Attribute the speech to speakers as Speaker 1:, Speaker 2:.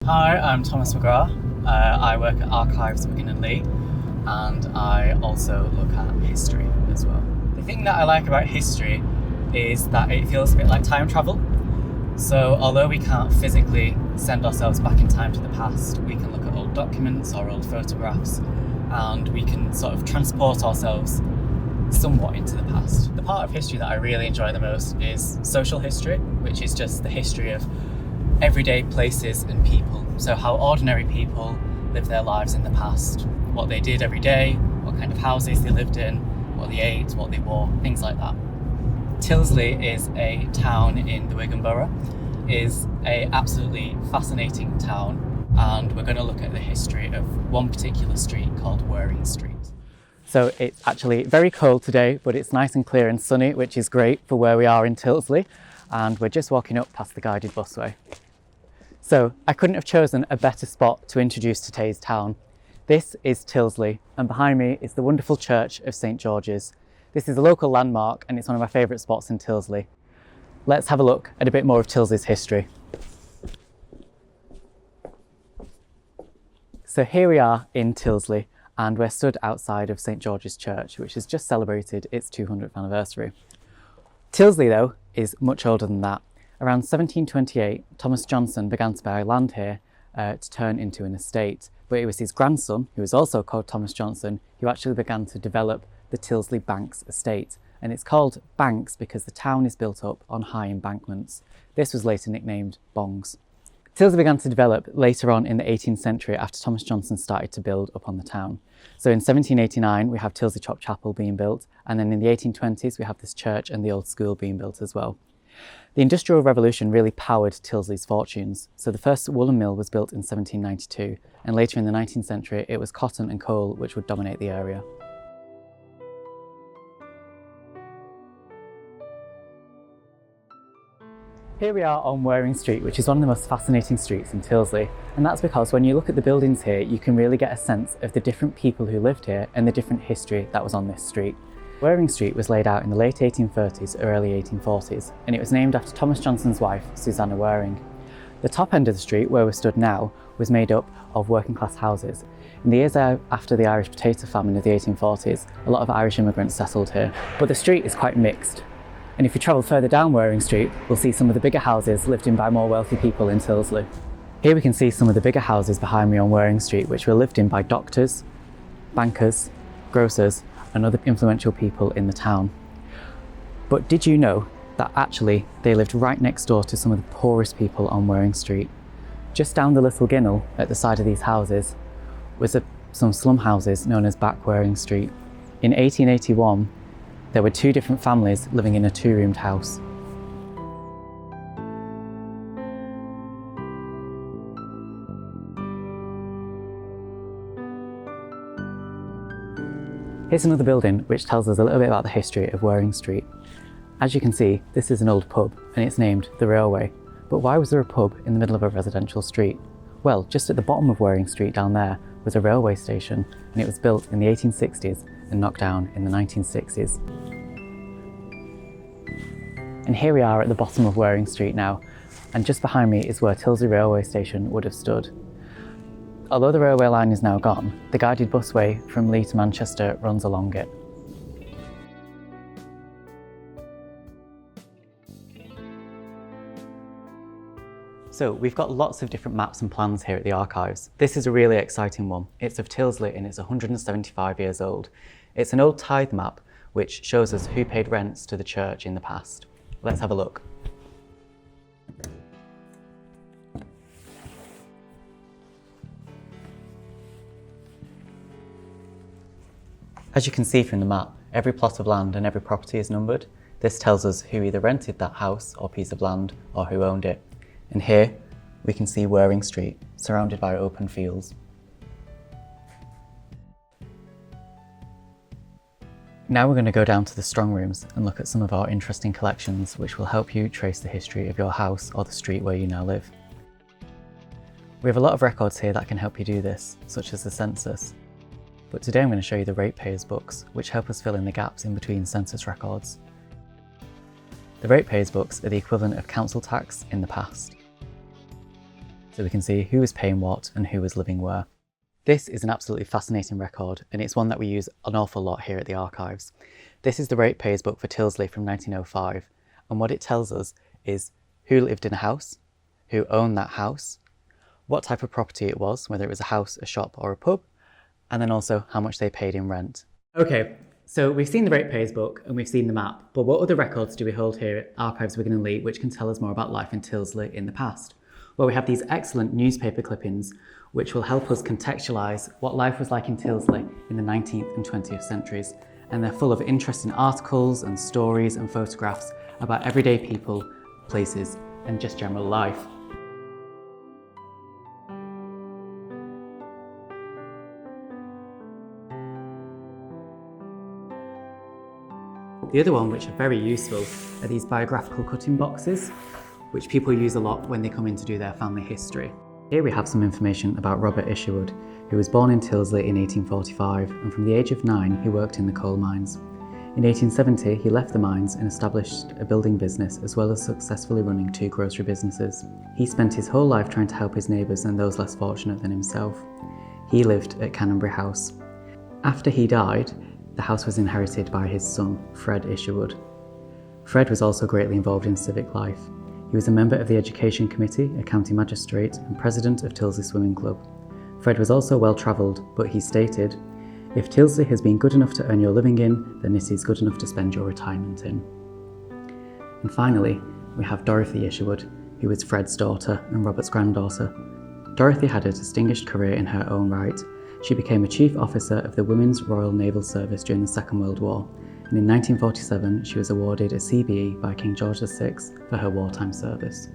Speaker 1: Hi, I'm Thomas McGrath. I work at Archives Wigan and Lee, and I also look at history as well. The thing that I like about history is that it feels a bit like time travel. So although we can't physically send ourselves back in time to the past, we can look at old documents or old photographs, and we can sort of transport ourselves somewhat into the past. The part of history that I really enjoy the most is social history, which is just the history of everyday places and people. So how ordinary people lived their lives in the past, what they did every day, what kind of houses they lived in, what they ate, what they wore, things like that. Tyldesley is a town in the Wigan Borough, is an absolutely fascinating town, and we're going to look at the history of one particular street called Wareing Street. So it's actually very cold today, but it's nice and clear and sunny, which is great for where we are in Tyldesley, and we're just walking up past the guided busway. So I couldn't have chosen a better spot to introduce today's town. This is Tyldesley, and behind me is the wonderful church of St George's. This is a local landmark and it's one of my favourite spots in Tyldesley. Let's have a look at a bit more of Tyldesley's history. So here we are in Tyldesley, and we're stood outside of St George's Church, which has just celebrated its 200th anniversary. Tyldesley though is much older than that. Around 1728, Thomas Johnson began to buy land here to turn into an estate, but it was his grandson, who was also called Thomas Johnson, who actually began to develop the Tyldesley Banks estate. And it's called Banks because the town is built up on high embankments. This was later nicknamed Bongs. Tyldesley began to develop later on in the 18th century after Thomas Johnson started to build upon the town. So in 1789 we have Tyldesley Chapel being built, and then in the 1820s we have this church and the old school being built as well. The Industrial Revolution really powered Tyldesley's fortunes. So the first woolen mill was built in 1792, and later in the 19th century it was cotton and coal which would dominate the area. Here we are on Wareing Street, which is one of the most fascinating streets in Tyldesley, and that's because when you look at the buildings here you can really get a sense of the different people who lived here and the different history that was on this street. Wareing Street was laid out in the late 1830s or early 1840s, and it was named after Thomas Johnson's wife, Susanna Wareing. The top end of the street, where we're stood now, was made up of working class houses. In the years after the Irish potato famine of the 1840s, a lot of Irish immigrants settled here, but the street is quite mixed. And if we travel further down Wareing Street, we'll see some of the bigger houses lived in by more wealthy people in Tyldesley. Here we can see some of the bigger houses behind me on Wareing Street, which were lived in by doctors, bankers, grocers, and other influential people in the town. But did you know that actually they lived right next door to some of the poorest people on Wareing Street? Just down the little ginnel at the side of these houses was some slum houses known as Back Wareing Street. In 1881, there were two different families living in a two-roomed house. Here's another building which tells us a little bit about the history of Wareing Street. As you can see, this is an old pub and it's named the Railway. But why was there a pub in the middle of a residential street? Well, just at the bottom of Wareing Street down there was a railway station, and it was built in the 1860s and knocked down in the 1960s. And here we are at the bottom of Wareing Street now, and just behind me is where Tyldesley railway station would have stood. Although the railway line is now gone, the guided busway from Lee to Manchester runs along it. So we've got lots of different maps and plans here at the archives. This is a really exciting one. It's of Tyldesley and it's 175 years old. It's an old tithe map which shows us who paid rents to the church in the past. Let's have a look. As you can see from the map, every plot of land and every property is numbered. This tells us who either rented that house or piece of land or who owned it. And here we can see Wareing Street, surrounded by open fields. Now we're going to go down to the strong rooms and look at some of our interesting collections which will help you trace the history of your house or the street where you now live. We have a lot of records here that can help you do this, such as the census. But today I'm going to show you the ratepayers books, which help us fill in the gaps in between census records. The ratepayers books are the equivalent of council tax in the past. so we can see who was paying what and who was living where. This is an absolutely fascinating record, and it's one that we use an awful lot here at the archives. This is the ratepayers book for Tyldesley from 1905, and what it tells us is who lived in a house, who owned that house, what type of property it was, whether it was a house, a shop or a pub, and then also how much they paid in rent. Okay, so we've seen the ratepayers book and we've seen the map, but what other records do we hold here at Archives Wigan and Leigh which can tell us more about life in Tyldesley in the past? Well, we have these excellent newspaper clippings which will help us contextualise what life was like in Tyldesley in the 19th and 20th centuries, and they're full of interesting articles and stories and photographs about everyday people, places and just general life. The other one, which are very useful, are these biographical cutting boxes, which people use a lot when they come in to do their family history. Here we have some information about Robert Isherwood, who was born in Tyldesley in 1845, and from the age of 9 he worked in the coal mines. In 1870 he left the mines and established a building business as well as successfully running 2 grocery businesses. He spent his whole life trying to help his neighbours and those less fortunate than himself. He lived at Canonbury House. After he died, the house was inherited by his son, Fred Isherwood. Fred was also greatly involved in civic life. He was a member of the Education Committee, a county magistrate, and president of Tyldesley Swimming Club. Fred was also well travelled, but he stated, "If Tyldesley has been good enough to earn your living in, then it is good enough to spend your retirement in." And finally, we have Dorothy Isherwood, who was Fred's daughter and Robert's granddaughter. Dorothy had a distinguished career in her own right. She became a chief officer of the Women's Royal Naval Service during the Second World War, and in 1947 she was awarded a CBE by King George VI for her wartime service.